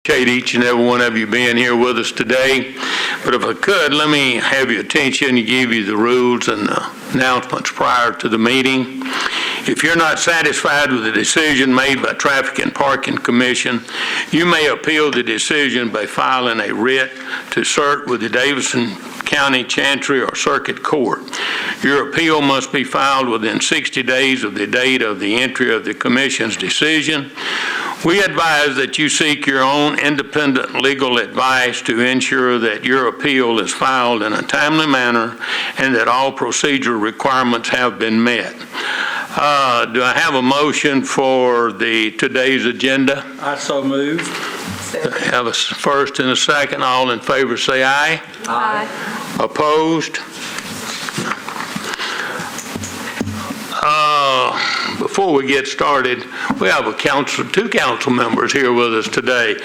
Appreciate each and every one of you being here with us today. But if I could, let me have your attention and give you the rules and the announcements prior to the meeting. If you're not satisfied with the decision made by Traffic and Parking Commission, you may appeal the decision by filing a writ to cert with the Davidson County Chancery or Circuit Court. Your appeal must be filed within 60 days of the date of the entry of the Commission's decision. We advise that you seek your own independent legal advice to ensure that your appeal is filed in a timely manner and that all procedural requirements have been met. Do I have a motion for today's agenda? I so move. I have a first and a second. All in favor say aye. Aye. Opposed? Before we get started, we have two council members here with us today.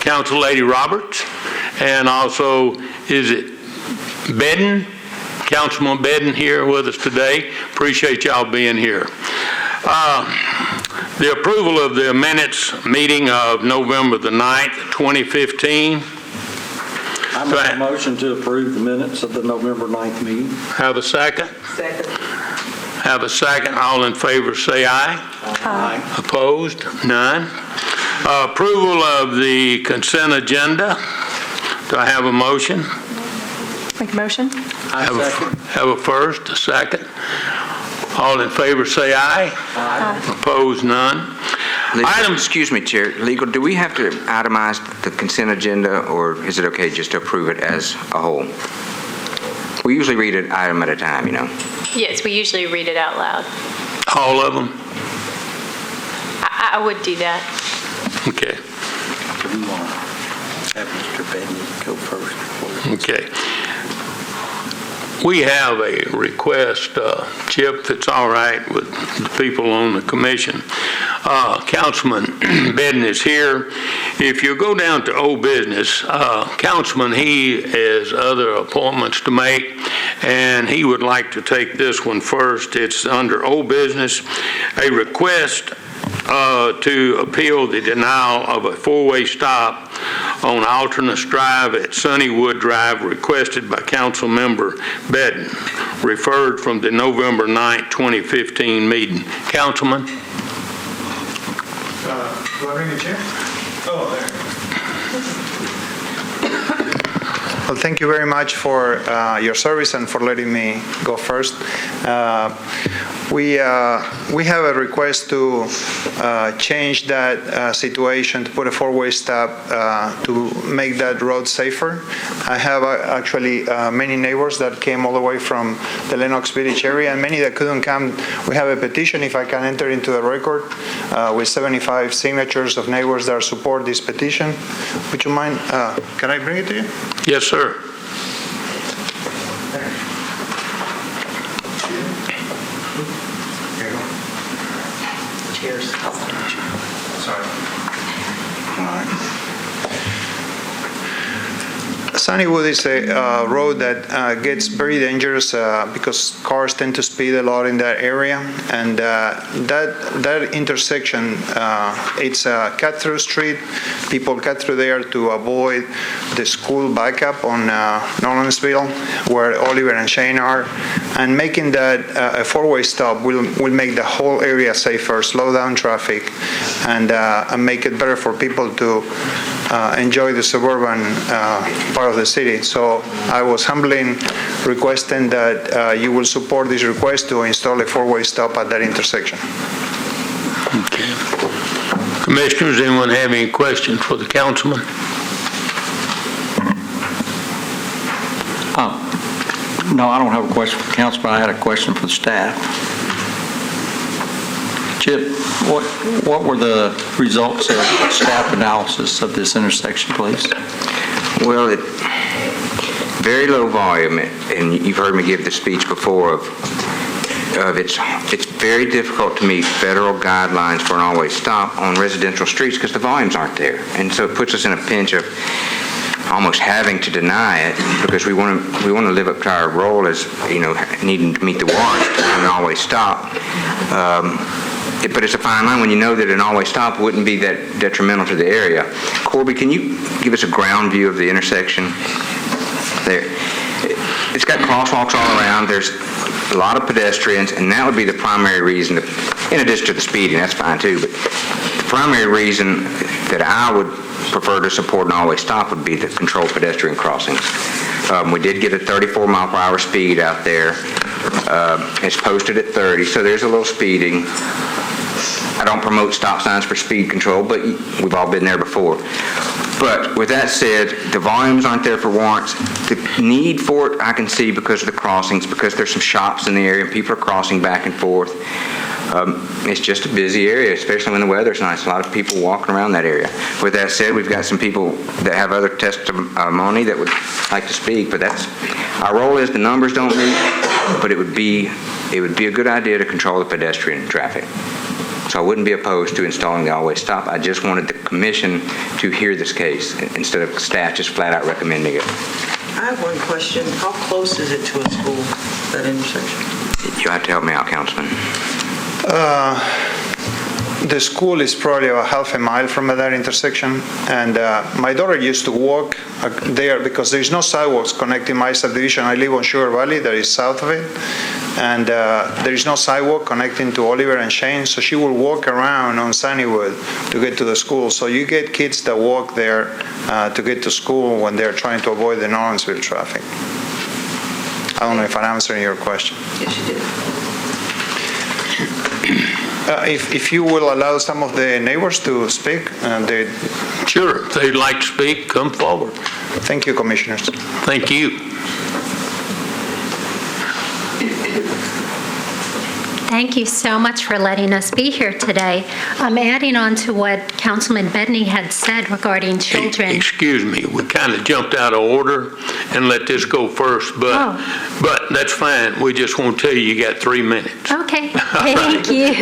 Council Lady Roberts, and also, is it Bedden? Councilman Bedden here with us today. Appreciate y'all being here. The approval of the minutes meeting of November the 9th, 2015. I make a motion to approve the minutes of the November 9th meeting. Have a second? Second. Have a second. All in favor say aye. Aye. Opposed? None. Approval of the consent agenda. Do I have a motion? Make a motion. I second. Have a first, a second. All in favor say aye. Aye. Opposed? None. Excuse me, Chair. Legal, do we have to itemize the consent agenda, or is it okay just to approve it as a whole? We usually read it item at a time, you know. Yes, we usually read it out loud. All of them? I would do that. Okay. Do we want to have Mr. Bedden go first? Okay. We have a request, Chip, that's all right with the people on the commission. Councilman Bedden is here. If you go down to old business, Councilman, he has other appointments to make, and he would like to take this one first. It's under old business, a request to appeal the denial of a four-way stop on Alternate Drive at Sunnywood Drive requested by Council Member Bedden, referred from the November 9th, 2015 meeting. Councilman? Do I bring the chair? Oh, there. Well, thank you very much for your service and for letting me go first. We have a request to change that situation, to put a four-way stop to make that road safer. I have actually many neighbors that came all the way from the Lenox Village area, and many that couldn't come. We have a petition, if I can enter into the record, with 75 signatures of neighbors that support this petition. Would you mind, can I bring it to you? Yes, sir. Cheers. Sorry. All right. Sunnywood is a road that gets very dangerous because cars tend to speed a lot in that area, and that intersection, it's a cut-through street. People cut through there to avoid the school backup on Nolensville, where Oliver and Shane are, and making that a four-way stop will make the whole area safer, slow down traffic, and make it better for people to enjoy the suburban part of the city. So I was humbly requesting that you will support this request to install a four-way stop at that intersection. Okay. Commissioners, anyone have any questions for the councilman? No, I don't have a question for the council, but I had a question for the staff. Chip, what were the results of staff analysis of this intersection, please? Well, very low volume, and you've heard me give the speech before of it's very difficult to meet federal guidelines for an all-way stop on residential streets because the volumes aren't there, and so it puts us in a pinch of almost having to deny it because we want to live up to our role as needing to meet the warrant and always stop. but it's a fine line when you know that an always stop wouldn't be that detrimental to the area. Corby, can you give us a ground view of the intersection? There. It's got crosswalks all around. There's a lot of pedestrians, and that would be the primary reason, in addition to the speeding, that's fine too, but the primary reason that I would prefer to support an always stop would be the controlled pedestrian crossings. We did get a 34-mile-per-hour speed out there. It's posted at 30, so there's a little speeding. I don't promote stop signs for speed control, but we've all been there before. But with that said, the volumes aren't there for warrants. The need for it I can see because of the crossings, because there's some shops in the area and people are crossing back and forth. It's just a busy area, especially when the weather's nice. A lot of people walking around that area. With that said, we've got some people that have other testimony that would like to speak, but our role is the numbers don't meet, but it would be a good idea to control the pedestrian traffic. So I wouldn't be opposed to installing the always stop. I just wanted the commission to hear this case instead of staff just flat out recommending it. I have one question. How close is it to a school, that intersection? You'll have to help me out, Councilman. The school is probably about half a mile from that intersection, and my daughter used to walk there because there's no sidewalks connecting my subdivision. I live on Sugar Valley, that is south of it, and there is no sidewalk connecting to Oliver and Shane, so she will walk around on Sunnywood to get to the school. So you get kids that walk there to get to school when they're trying to avoid the Lawrenceville traffic. I don't know if I'm answering your question. Yes, you did. If you will allow some of the neighbors to speak, Sure, if they'd like to speak, come forward. Thank you, Commissioners. Thank you. Thank you so much for letting us be here today. I'm adding on to what Councilman Bedney had said regarding children. Excuse me, we kind of jumped out of order and let this go first, but that's fine. We just want to tell you got 3 minutes. Okay, thank you.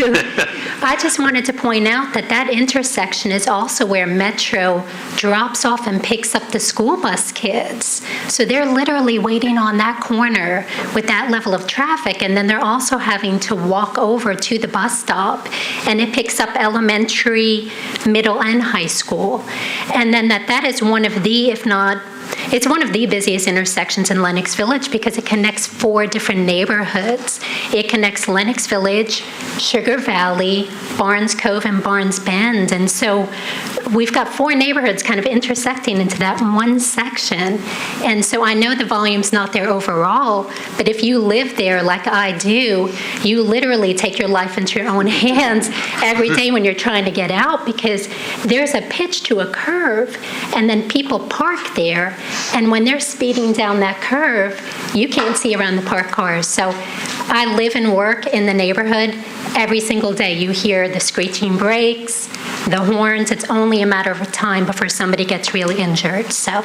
I just wanted to point out that intersection is also where Metro drops off and picks up the school bus kids. So they're literally waiting on that corner with that level of traffic, and then they're also having to walk over to the bus stop, and it picks up elementary, middle, and high school. And then that is one of the, if not, it's one of the busiest intersections in Lenox Village because it connects 4 different neighborhoods. It connects Lenox Village, Sugar Valley, Barnes Cove, and Barnes Bend. And so we've got 4 neighborhoods kind of intersecting into that one section. And so I know the volume's not there overall, but if you live there like I do, you literally take your life into your own hands every day when you're trying to get out because there's a pitch to a curve, and then people park there. And when they're speeding down that curve, you can't see around the parked cars. So I live and work in the neighborhood every single day. You hear the screeching brakes, the horns. It's only a matter of time before somebody gets really injured. So,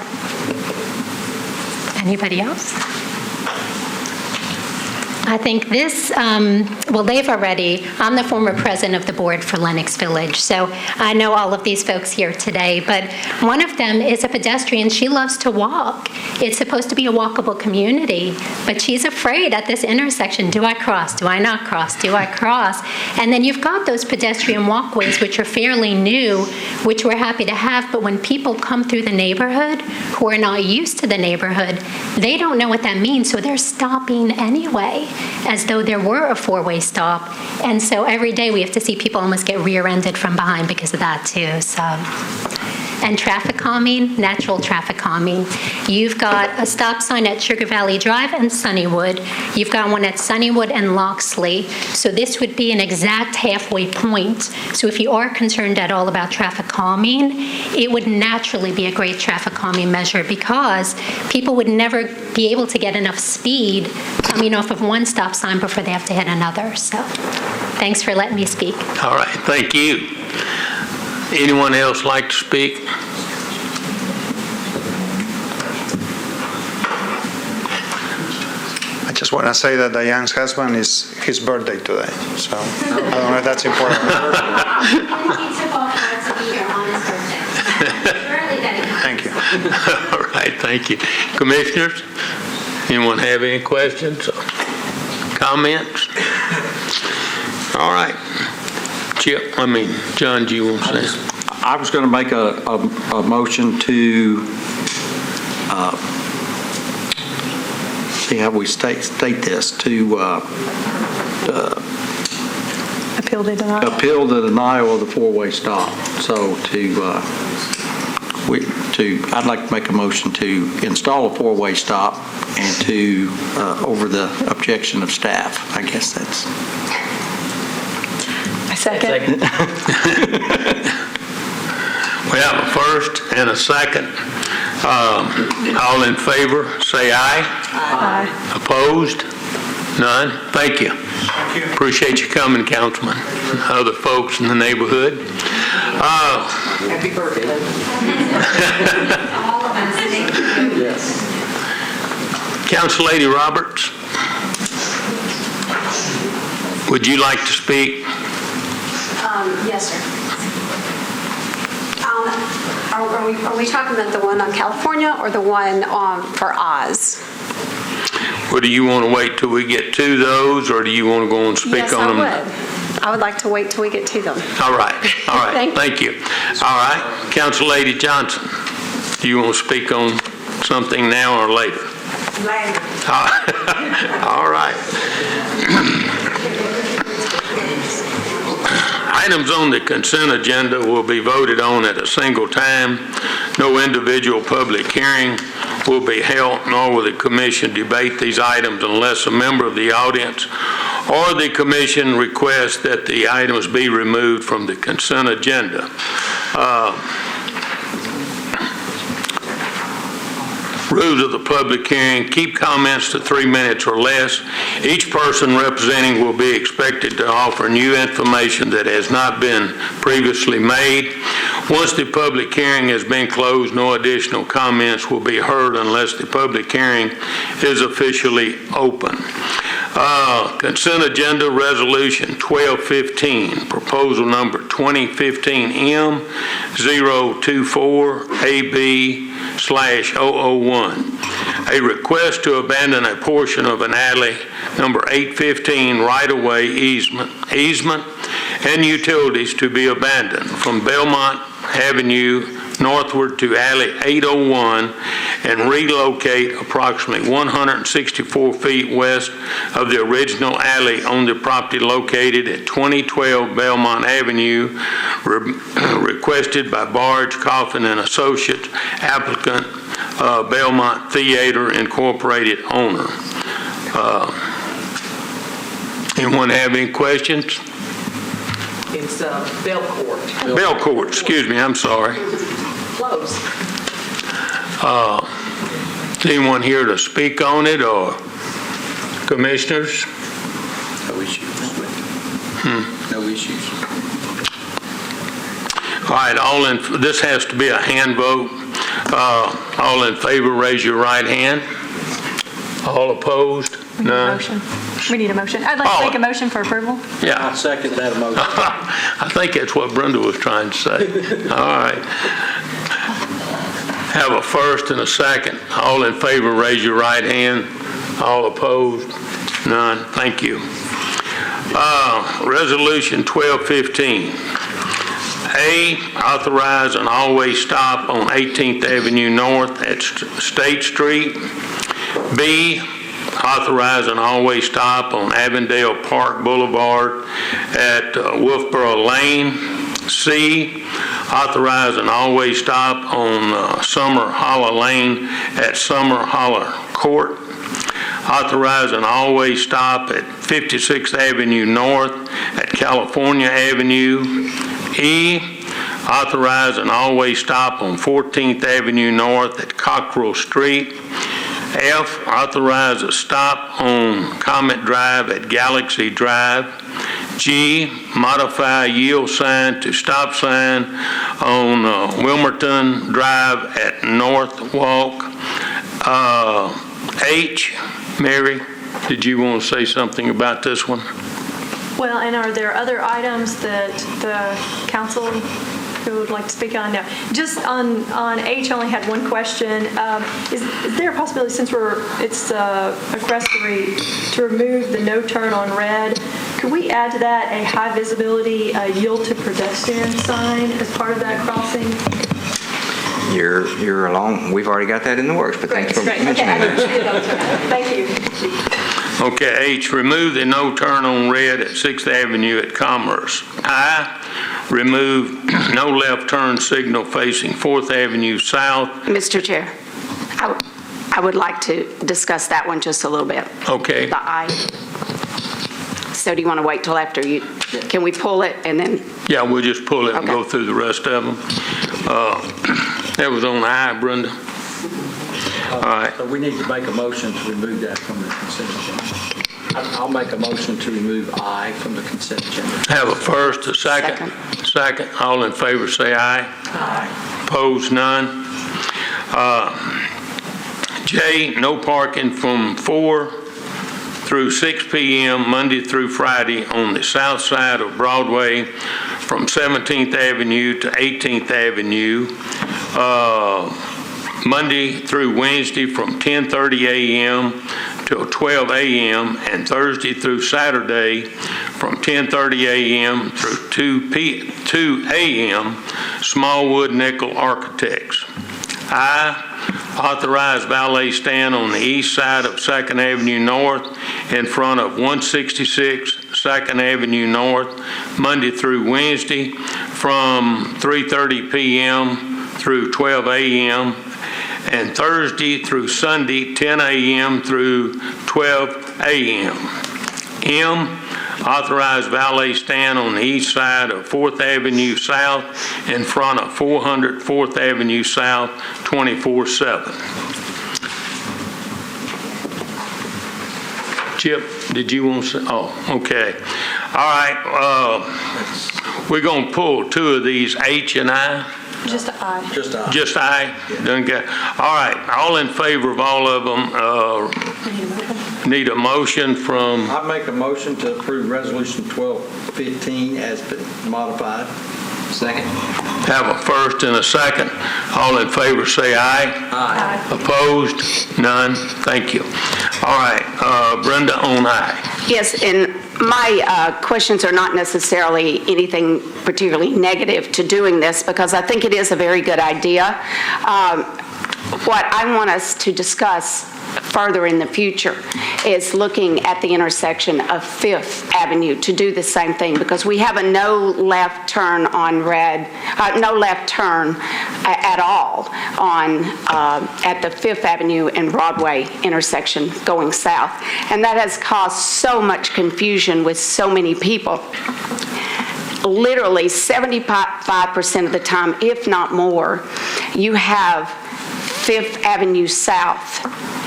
anybody else? I think this, they've already, I'm the former president of the board for Lenox Village, so I know all of these folks here today, but one of them is a pedestrian. She loves to walk. It's supposed to be a walkable community, but she's afraid at this intersection, do I cross? Do I not cross? Do I cross? And then you've got those pedestrian walkways, which are fairly new, which we're happy to have, but when people come through the neighborhood who are not used to the neighborhood, they don't know what that means, so they're stopping anyway, as though there were a 4-way stop. And so every day we have to see people almost get rear-ended from behind because of that too. So, and traffic calming, natural traffic calming. You've got a stop sign at Sugar Valley Drive and Sunnywood. You've got one at Sunnywood and Loxley. So this would be an exact halfway point. So if you are concerned at all about traffic calming, it would naturally be a great traffic calming measure because people would never be able to get enough speed coming off of one stop sign before they have to hit another. So thanks for letting me speak. All right, thank you. Anyone else like to speak? I just want to say that Diane's husband is his birthday today, so I don't know if that's important. Thank you. All right, thank you. Commissioners, anyone have any questions or comments? All right. Chip, John, do you want to say? I was going to make a motion to, see how we state this, to Appeal the denial. appeal the denial of the four-way stop. So I'd like to make a motion to install a four-way stop and to, over the objection of staff. I guess that's. I second. We have a first and a second. All in favor, say aye. Aye. Opposed? None? Thank you. Appreciate you coming, Councilman, and other folks in the neighborhood. Happy birthday. Council Lady Roberts, would you like to speak? Yes, sir. Are we talking about the one on California or the one for Oz? Or do you want to wait till we get to those, or do you want to go and speak Yes, on them? I would. I would like to wait till we get to them. All right, Thank you. thank you. All right, Council Lady Johnson, do you want to speak on something now or later? Later. All right. Items on the consent agenda will be voted on at a single time. No individual public hearing will be held, nor will the commission debate these items unless a member of the audience or the commission requests that the items be removed from the consent agenda. Rules of the public hearing, keep comments to 3 minutes or less. Each person representing will be expected to offer new information that has not been previously made. Once the public hearing has been closed, no additional comments will be heard unless the public hearing is officially open. Consent agenda resolution 1215, proposal number 2015M024AB/001. A request to abandon a portion of an alley number 815 right-of-way easement and utilities to be abandoned from Belmont Avenue northward to Alley 801 and relocate approximately 164 feet west of the original alley on the property located at 2012 Belmont Avenue, requested by Barge, Coffin and Associates, applicant Belmont Theater Incorporated owner. Anyone have any questions? It's Belcourt. Belcourt, excuse me, I'm sorry. Close. Is anyone here to speak on it, or commissioners? No issues. No issues. All right, this has to be a hand vote. All in favor, raise your right hand. All opposed? We need a None? motion. We need a motion. I'd like to make a motion for approval. Yeah. I'll second that motion. I think that's what Brenda was trying to say. All right. Have a first and a second. All in favor, raise your right hand. All opposed? None. Thank you. Resolution 1215. A, authorize an all-way stop on 18th Avenue North at State Street. B, authorize an all-way stop on Avondale Park Boulevard at Wolfboro Lane. C, authorize an all-way stop on Summer Hollow Lane at Summer Hollow Court. Authorize an all-way stop at 56th Avenue North at California Avenue. E, authorize an all-way stop on 14th Avenue North at Cockrell Street. F, authorize a stop on Comet Drive at Galaxy Drive. G, modify yield sign to stop sign on Wilmerton Drive at North Walk. H, Mary, did you want to say something about this one? Well, and are there other items that the council who would like to speak on? No. Just on H, I only had one question. Is there a possibility, since it's a request to remove the no turn on red, Could we add to that a high visibility yield to pedestrian sign as part of that crossing? You're along, we've already got that in the works, but thanks for Great. mentioning Okay. that. Thank you. Okay, H, remove the no turn on red at 6th Avenue at Commerce. I, remove no left turn signal facing 4th Avenue South. Mr. Chair, I would like to discuss that one just a little bit. Okay, The I. So do you want to wait till after you, can we pull it and then, yeah, we'll just pull it and go Okay. through the rest of them. That was on I, Brenda. All right, So we need to make a motion to remove that from the consent agenda. I'll make a motion to remove I from the consent agenda. have a first, a second. Second, all in favor say aye. Aye. Opposed, none. J, no parking from 4 through 6 p.m. Monday through Friday on the south side of Broadway from 17th Avenue to 18th Avenue, Monday through Wednesday from 10:30 a.m. till 12 a.m. and Thursday through Saturday from 10:30 a.m. through 2 a.m. Smallwood Nickel Architects. I, authorize valet stand on the east side of 2nd Avenue North in front of 166 2nd Avenue North, Monday through Wednesday from 3:30 p.m. through 12 a.m. and Thursday through Sunday, 10 a.m. through 12 a.m. M, authorized valet stand on the east side of 4th Avenue South in front of 400 4th Avenue South 24/7. Chip, did you want to say? Oh, okay. All right, we're going to pull two of these, H and I. Just I. Just I. Just I? Doesn't get, all right, all in favor of all of them, need a motion from, I make a motion to approve Resolution 1215 as modified. Second. have a first and a second. All in favor say aye. Aye. Opposed? None? Thank you. All right, Brenda on aye. yes, and my questions are not necessarily anything particularly negative to doing this because I think it is a very good idea. What I want us to discuss further in the future is looking at the intersection of 5th Avenue to do the same thing because we have a no left turn on red, no left turn at all on at the 5th Avenue and Broadway intersection going south. And that has caused so much confusion with so many people. Literally 75% of the time, if not more, you have 5th Avenue South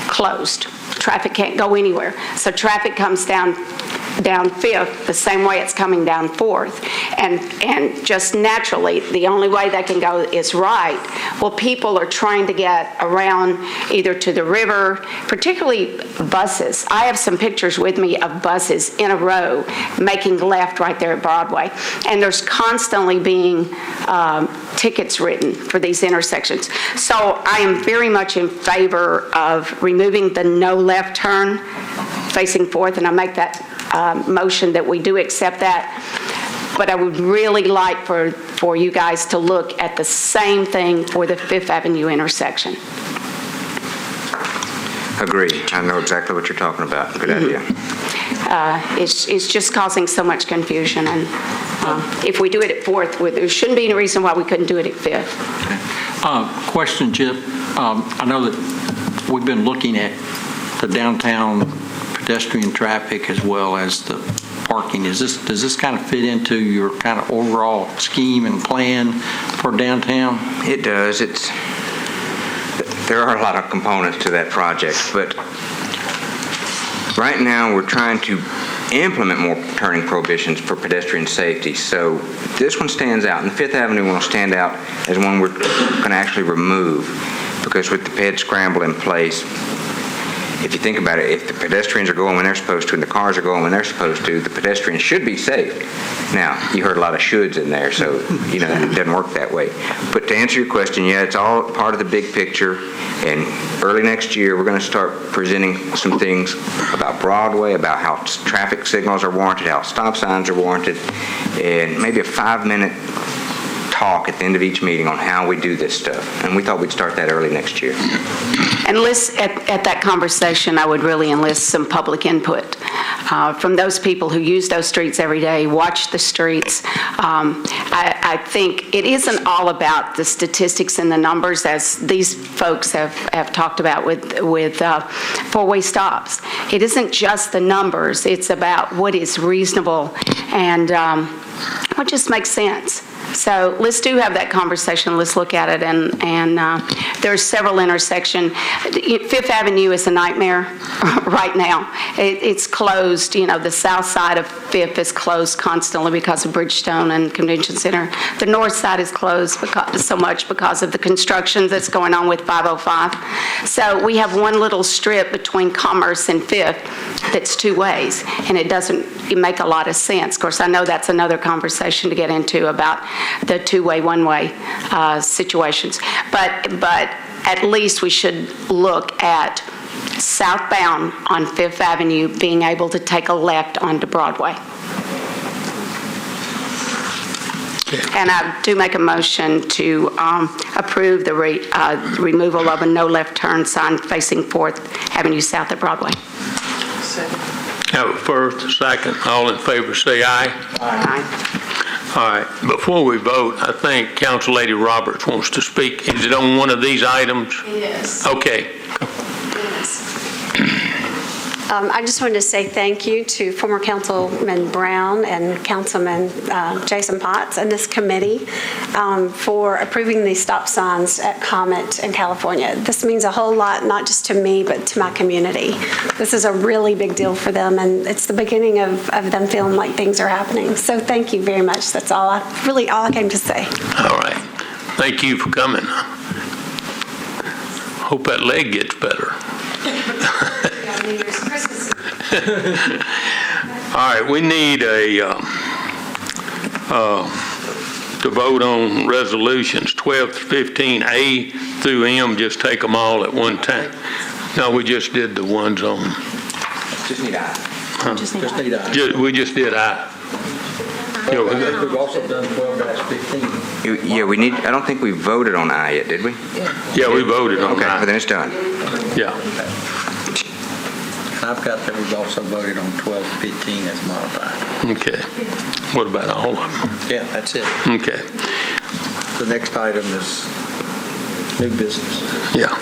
closed. Traffic can't go anywhere. So traffic comes down 5th the same way it's coming down 4th. And just naturally, the only way they can go is right. Well, people are trying to get around either to the river, particularly buses. I have some pictures with me of buses in a row making left right there at Broadway. And there's constantly being tickets written for these intersections. So I am very much in favor of removing the no left turn facing 4th, and I make that motion that we do accept that. But I would really like for you guys to look at the same thing for the 5th Avenue intersection. Agree. I know exactly what you're talking about. Good idea. It's just causing so much confusion, and if we do it at 4th, there shouldn't be any reason why we couldn't do it at 5th. Question, Chip. I know that we've been looking at the downtown pedestrian traffic as well as the parking. Does this kind of fit into your kind of overall scheme and plan for downtown? It does. There are a lot of components to that project, but right now we're trying to implement more turning prohibitions for pedestrian safety. So this one stands out, and the 5th Avenue one will stand out as one we're going to actually remove because with the ped scramble in place, if you think about it, if the pedestrians are going when they're supposed to and the cars are going when they're supposed to, the pedestrians should be safe. Now, you heard a lot of shoulds in there, so, it doesn't work that way. But to answer your question, yeah, it's all part of the big picture, and early next year, we're going to start presenting some things about Broadway, about how traffic signals are warranted, how stop signs are warranted, and maybe a 5-minute talk at the end of each meeting on how we do this stuff. And we thought we'd start that early next year. Enlist, at that conversation, I would really enlist some public input from those people who use those streets every day, watch the streets. I think it isn't all about the statistics and the numbers, as these folks have talked about with four-way stops. It isn't just the numbers. It's about what is reasonable and what just makes sense. So let's do have that conversation. Let's look at it. And there's several intersections. Fifth Avenue is a nightmare right now. It's closed. The south side of Fifth is closed constantly because of Bridgestone and Convention Center. The north side is closed so much because of the construction that's going on with 505. So we have one little strip between Commerce and Fifth that's two ways, and it doesn't make a lot of sense. Of course, I know that's another conversation to get into about the two-way, one-way situations. But at least we should look at southbound on Fifth Avenue being able to take a left onto Broadway. And I do make a motion to approve the removal of a no left turn sign facing 4th Avenue South at Broadway. Have a first, second, all in favor say aye. Aye. All right, before we vote, I think Council Lady Roberts wants to speak. Is it on one of these items? Yes. Okay. I just wanted to say thank you to former Councilman Brown and Councilman Jason Potts and this committee for approving these stop signs at Comet in California. This means a whole lot, not just to me, but to my community. This is a really big deal for them, and it's the beginning of them feeling like things are happening. So thank you very much. That's all I came to say. All right. Thank you for coming. Hope that leg gets better. All right, we need to vote on resolutions 12 to 15, A through M, just take them all at one time. No, we just did the ones on. Just need I. Just need I. We just did I. We've also done 12-15. Yeah, we need, I don't think we voted on I yet, did we? Yeah, we voted on Okay, I. well then it's done. Yeah. I've got that we've also voted on 12-15 as modified. Okay. What about all of them? Yeah, that's it. Okay. The next item is new business. Yeah.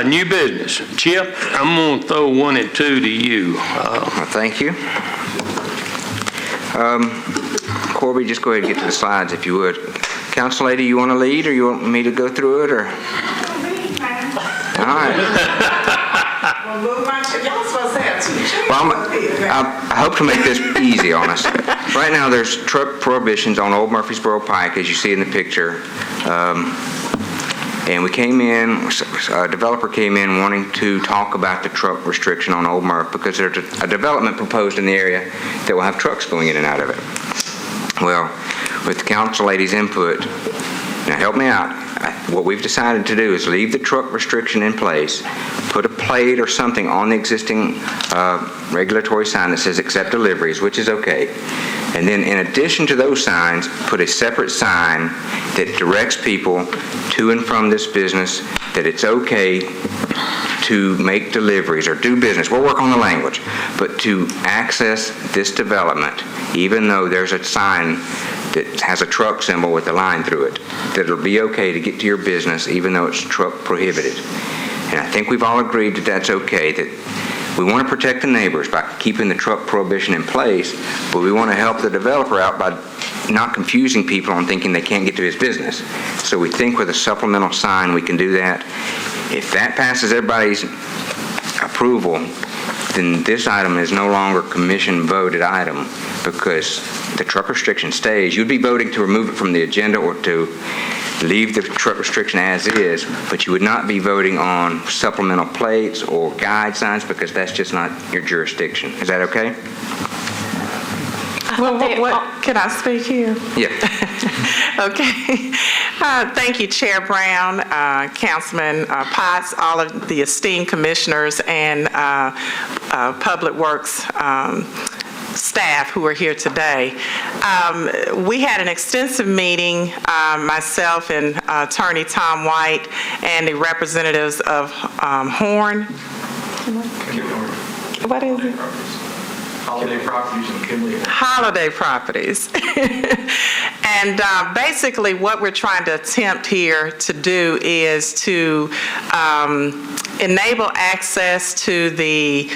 New business. Chip, I'm going to throw 1 and 2 to you. Well, thank you. Corby, just go ahead and get to the slides if you would. Council Lady, you want to lead or you want me to go through it? Or? All right. Well, I hope to make this easy on us. Right now, there's truck prohibitions on Old Murfreesboro Pike, as you see in the picture. And we came in, a developer came in wanting to talk about the truck restriction on Old Murph because there's a development proposed in the area that will have trucks going in and out of it. Well, with the council lady's input, now help me out. What we've decided to do is leave the truck restriction in place, put a plate or something on the existing regulatory sign that says accept deliveries, which is okay. And then in addition to those signs, put a separate sign that directs people to and from this business that it's okay to make deliveries or do business. We'll work on the language, but to access this development, even though there's a sign that has a truck symbol with a line through it, that it'll be okay to get to your business even though it's truck prohibited. And I think we've all agreed that that's okay, that we want to protect the neighbors by keeping the truck prohibition in place, but we want to help the developer out by not confusing people on thinking they can't get to his business. So we think with a supplemental sign we can do that. If that passes everybody's approval, then this item is no longer commission voted item because the truck restriction stays. You'd be voting to remove it from the agenda or to leave the truck restriction as is, but you would not be voting on supplemental plates or guide signs because that's just not your jurisdiction. Is that okay? Well, can I speak here? Yeah. Okay. Thank you, Chair Brown, Councilman Potts, all of the esteemed commissioners and Public Works staff who are here today. We had an extensive meeting, myself and Attorney Tom White and the representatives of Horn. What is it? Holiday Properties and Kinley. Holiday Properties. And basically what we're trying to attempt here to do is to enable access to the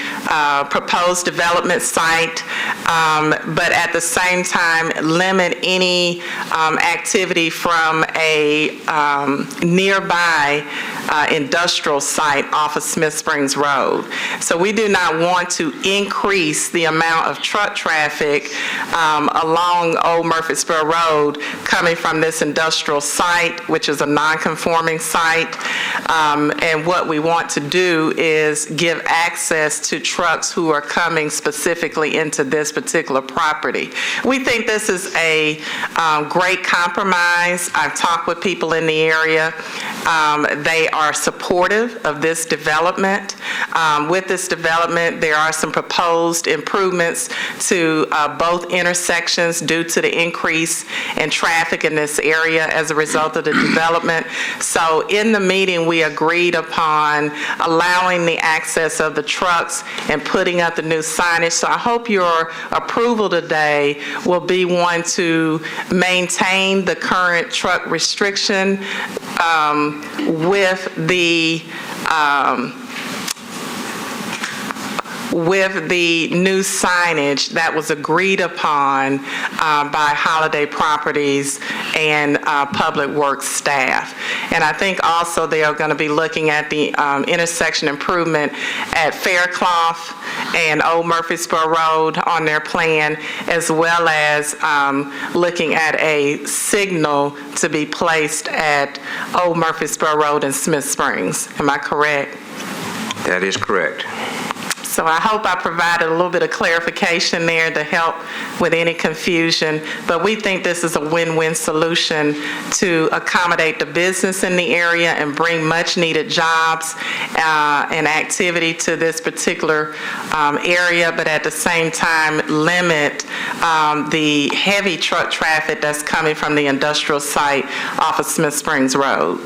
proposed development site, but at the same time limit any activity from a nearby industrial site off of Smith Springs Road. So we do not want to increase the amount of truck traffic along Old Murfreesboro Road coming from this industrial site, which is a non-conforming site. And what we want to do is give access to trucks who are coming specifically into this particular property. We think this is a great compromise. I've talked with people in the area. They are supportive of this development. With this development, there are some proposed improvements to both intersections due to the increase in traffic in this area as a result of the development. So in the meeting, we agreed upon allowing the access of the trucks and putting up the new signage. So I hope your approval today will be one to maintain the current truck restriction with the new signage that was agreed upon by Holiday Properties and Public Works staff. And I think also they are going to be looking at the intersection improvement at Faircloth and Old Murfreesboro Road on their plan, as well as looking at a signal to be placed at Old Murfreesboro Road and Smith Springs. Am I correct? That is correct. So I hope I provided a little bit of clarification there to help with any confusion. But we think this is a win-win solution to accommodate the business in the area and bring much-needed jobs and activity to this particular area, but at the same time limit the heavy truck traffic that's coming from the industrial site off of Smith Springs Road.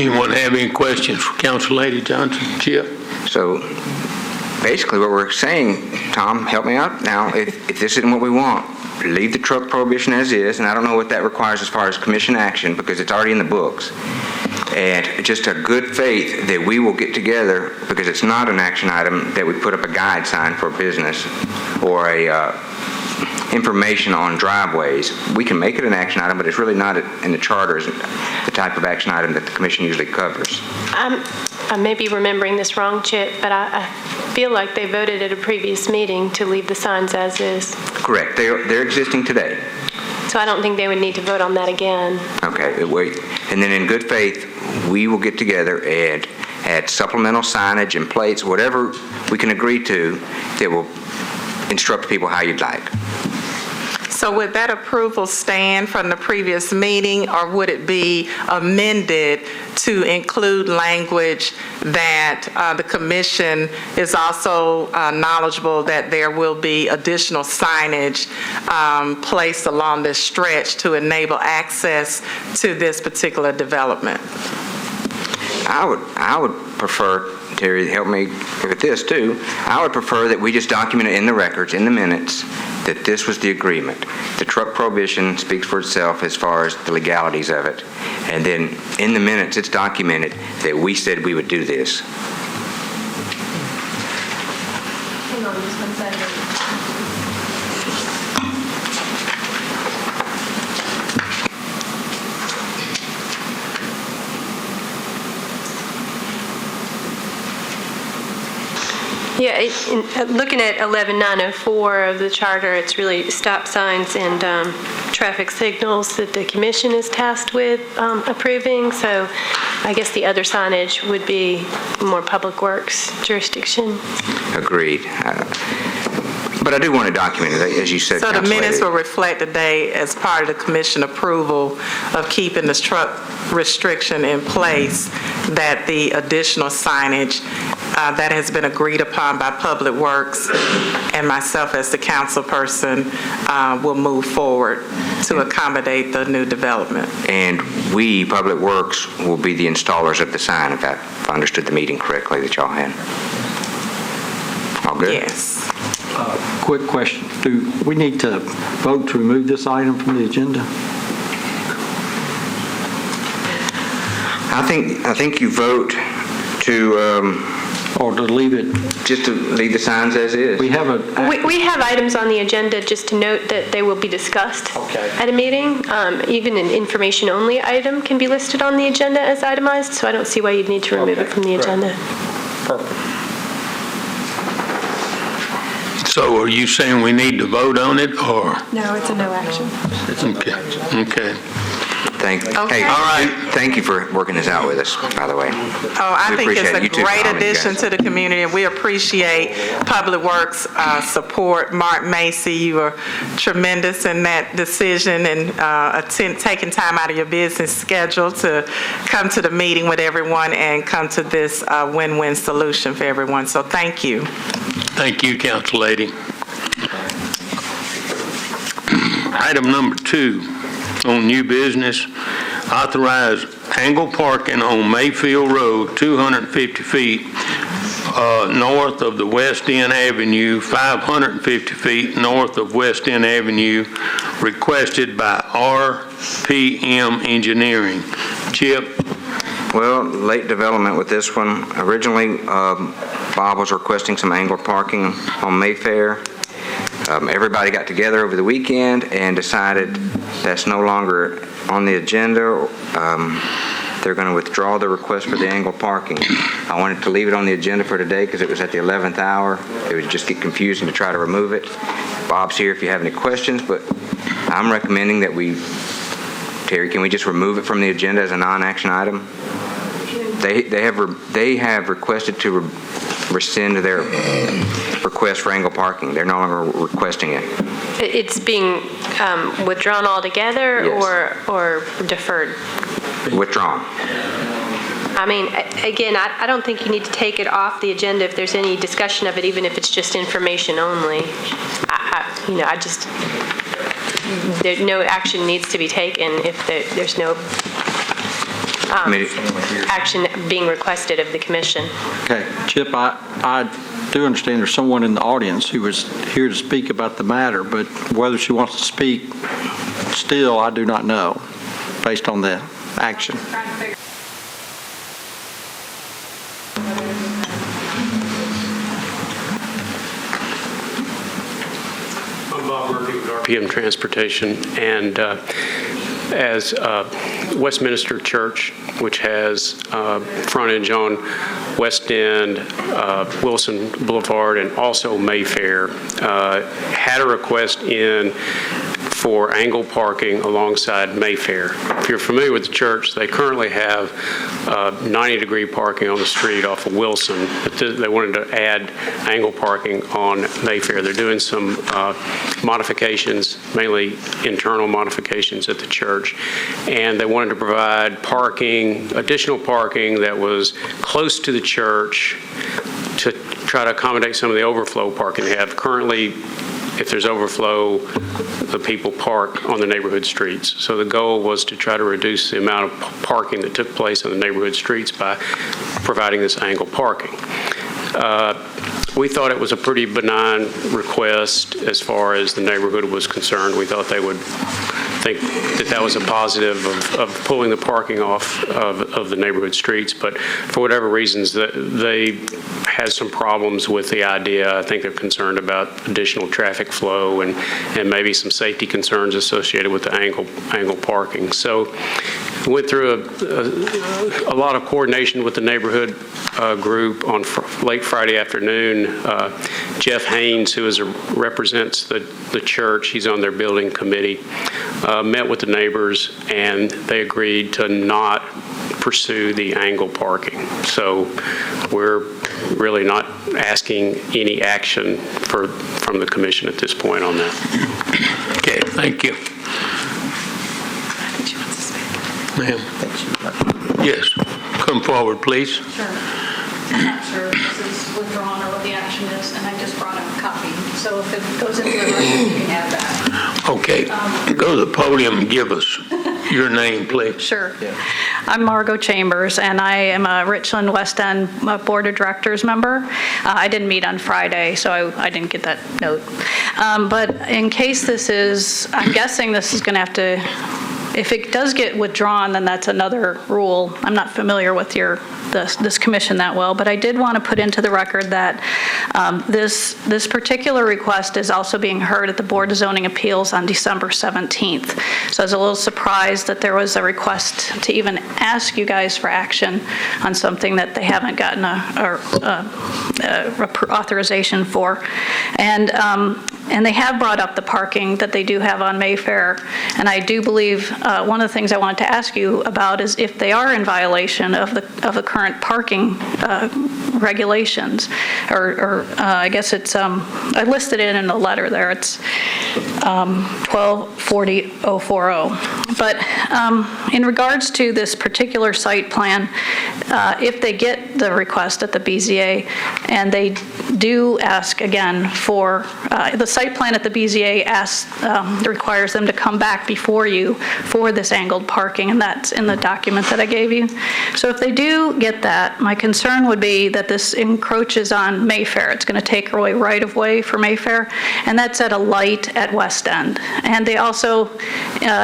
Anyone have any questions for Council Lady Johnson? Chip? So basically what we're saying, Tom, help me out now, if this isn't what we want, leave the truck prohibition as is, and I don't know what that requires as far as commission action because it's already in the books. And just a good faith that we will get together, because it's not an action item that we put up a guide sign for a business or a information on driveways. We can make it an action item, but it's really not in the charter, isn't the type of action item that the commission usually covers. I may be remembering this wrong, Chip, but I feel like they voted at a previous meeting to leave the signs as is. Correct. They're existing today. So I don't think they would need to vote on that again. Okay, wait. And then in good faith, we will get together and add supplemental signage and plates, whatever we can agree to, that will instruct people how you'd like. So would that approval stand from the previous meeting, or would it be amended to include language that the commission is also knowledgeable that there will be additional signage placed along this stretch to enable access to this particular development? I would prefer, Terry, help me with this too, I would prefer that we just document it in the records, in the minutes, that this was the agreement. The truck prohibition speaks for itself as far as the legalities of it. And then in the minutes, it's documented that we said we would do this. Hang on just one second. Yeah, looking at 11904 of the charter, it's really stop signs and traffic signals that the commission is tasked with approving. So I guess the other signage would be more public works jurisdiction. Agreed. But I do want to document it, as you said, So the Council minutes Lady. will reflect today as part of the commission approval of keeping this truck restriction in place, that the additional signage that has been agreed upon by Public Works and myself as the council person will move forward to accommodate the new development. And we, Public Works, will be the installers of the sign, if I understood the meeting correctly that y'all had. All good? Yes. Quick question. Do we need to vote to remove this item from the agenda? I think you vote to, Or to leave it? just to leave the signs as is. We have a... We have items on the agenda, just to note that they will be discussed at a meeting. Even an information-only item can be listed on the agenda as itemized, so I don't see why you'd need to remove it from the agenda. Perfect. So are you saying we need to vote on it, or? No, it's a no action. Okay. Hey, Okay. All right. thank you for working this out with us, by the way. Oh, I We think it's appreciate a you too, great Colin, you addition guys. to the community, and we appreciate Public Works' support. Mark Macy, you were tremendous in that decision and taking time out of your business schedule to come to the meeting with everyone and come to this win-win solution for everyone. So thank you. Thank you, Council Lady. Item number 2 on new business, authorize angle parking on Mayfield Road, 250 feet north of the West End Avenue, 550 feet north of West End Avenue, requested by RPM Engineering. Chip? Well, late development with this one. Originally, Bob was requesting some angled parking on Mayfair. Everybody got together over the weekend and decided that's no longer on the agenda. They're going to withdraw the request for the angled parking. I wanted to leave it on the agenda for today because it was at the 11th hour. It would just get confusing to try to remove it. Bob's here if you have any questions, but I'm recommending that Terry, can we just remove it from the agenda as a non-action item? They have requested to rescind their request for angle parking. They're no longer requesting it. It's being withdrawn altogether? Yes. Or deferred? Withdrawn. I mean, again, I don't think you need to take it off the agenda if there's any discussion of it, even if it's just information only. No action needs to be taken if there's no action being requested of the commission. Okay, Chip, I do understand there's someone in the audience who was here to speak about the matter, but whether she wants to speak still, I do not know, based on the action. I'm Bob Murphy with RPM Transportation, and as Westminster Church, which has frontage on West End, Wilson Boulevard, and also Mayfair, had a request in for angle parking alongside Mayfair. If you're familiar with the church, they currently have 90-degree parking on the street off of Wilson, but they wanted to add angle parking on Mayfair. They're doing some modifications, mainly internal modifications at the church, and they wanted to provide parking, additional parking that was close to the church to try to accommodate some of the overflow parking they have. Currently, if there's overflow, the people park on the neighborhood streets. So the goal was to try to reduce the amount of parking that took place on the neighborhood streets by providing this angle parking. We thought it was a pretty benign request as far as the neighborhood was concerned. We thought they would think that was a positive of pulling the parking off of the neighborhood streets, but for whatever reasons, they had some problems with the idea. I think they're concerned about additional traffic flow and maybe some safety concerns associated with the angle parking. So went through a lot of coordination with the neighborhood group on late Friday afternoon. Jeff Haynes, who represents the church, he's on their building committee, met with the neighbors, and they agreed to not pursue the angle parking. So we're really not asking any action from the commission at this point on that. Okay, thank you. Ma'am? Yes, come forward, please. Sure. I'm not sure if this is withdrawn or what the action is, and I just brought a copy. So if it goes into the record, you can add that. Okay, go to the podium and give us your name, please. Sure. I'm Margot Chambers, and I am a Richland West End Board of Directors member. I didn't meet on Friday, so I didn't get that note. But in case this is, I'm guessing this is going to have to, if it does get withdrawn, then that's another rule. I'm not familiar with this commission that well, but I did want to put into the record that this particular request is also being heard at the Board of Zoning Appeals on December 17th. So I was a little surprised that there was a request to even ask you guys for action on something that they haven't gotten authorization for. And they have brought up the parking that they do have on Mayfair. And I do believe one of the things I wanted to ask you about is if they are in violation of the current parking regulations, or I guess it's, I listed it in the letter there, it's 1240-040. But in regards to this particular site plan, if they get the request at the BZA and they do ask again for, the site plan at the BZA requires them to come back before you for this angled parking, and that's in the document that I gave you. So if they do get that, my concern would be that this encroaches on Mayfair. It's going to take away right-of-way for Mayfair, and that's at a light at West End. And they also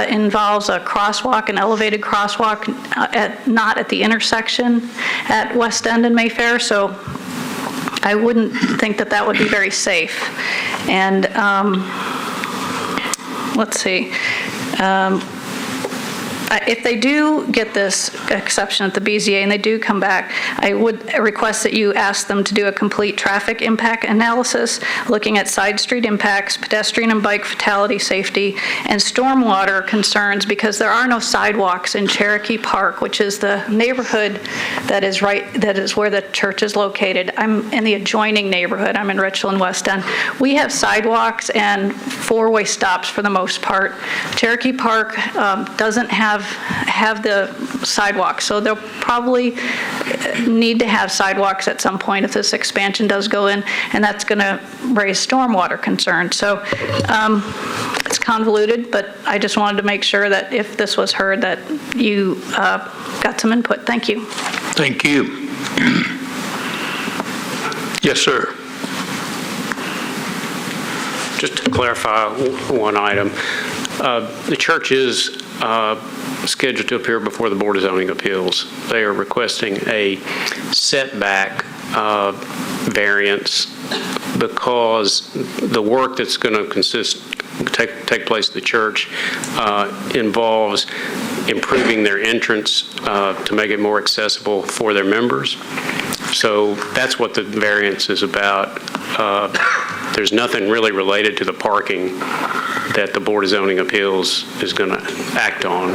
involves a crosswalk, an elevated crosswalk, not at the intersection at West End and Mayfair. So I wouldn't think that that would be very safe. And let's see. If they do get this exception at the BZA and they do come back, I would request that you ask them to do a complete traffic impact analysis, looking at side street impacts, pedestrian and bike fatality safety, and stormwater concerns, because there are no sidewalks in Cherokee Park, which is the neighborhood that is where the church is located. I'm in the adjoining neighborhood. I'm in Richland West End. We have sidewalks and four-way stops for the most part. Cherokee Park doesn't have the sidewalks, so they'll probably need to have sidewalks at some point if this expansion does go in, and that's going to raise stormwater concerns. So it's convoluted, but I just wanted to make sure that if this was heard, that you got some input. Thank you. Thank you. Yes, sir. Just to clarify one item, the church is scheduled to appear before the Board of Zoning Appeals. They are requesting a setback variance because the work that's going to take place at the church involves improving their entrance to make it more accessible for their members. So that's what the variance is about. There's nothing really related to the parking that the Board of Zoning Appeals is going to act on.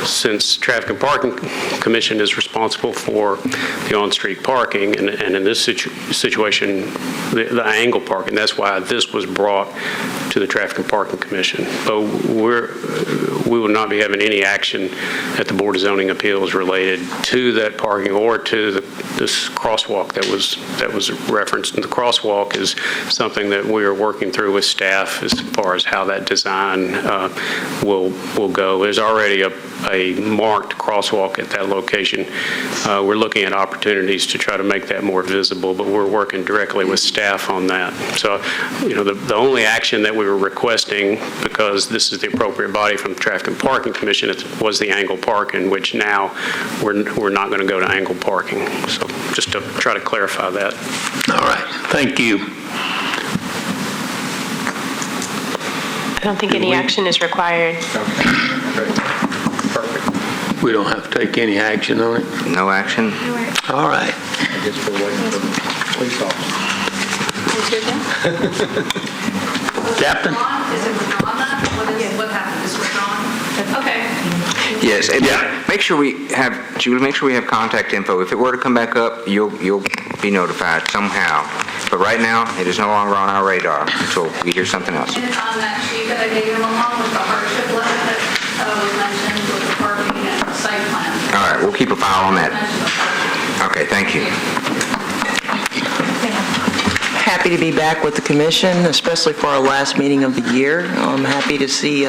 Since Traffic and Parking Commission is responsible for the on-street parking, and in this situation, the angle parking, that's why this was brought to the Traffic and Parking Commission. But we will not be having any action at the Board of Zoning Appeals related to that parking or to this crosswalk that was referenced. And the crosswalk is something that we are working through with staff as far as how that design will go. There's already a marked crosswalk at that location. We're looking at opportunities to try to make that more visible, but we're working directly with staff on that. So, the only action that we were requesting, because this is the appropriate body from the Traffic and Parking Commission, was the angle parking, which now we're not going to go to angle parking. So just to try to clarify that. All right, thank you. I don't think any action is required. Okay, perfect. We don't have to take any action on it? No action? All right. I guess we're waiting for the police officer. Captain? Is it withdrawn that? What happened? Is it withdrawn? Okay. Yes, and Yeah. make sure we have, Julie, make sure we have contact info. If it were to come back up, you'll be notified somehow. But right now, it is no longer on our radar until we hear something else. And on that sheet that I gave you along with the hardship letter that was mentioned with the parking and the site plan. All right, we'll keep a file on that. Mention the parking. Okay, thank you. Happy to be back with the commission, especially for our last meeting of the year. I'm happy to see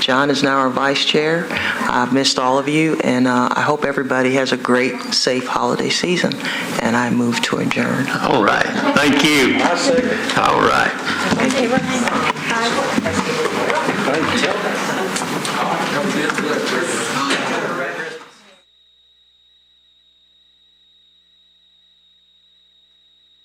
John is now our vice chair. I've missed all of you, and I hope everybody has a great, safe holiday season. And I move to adjourn. All right. Thank you.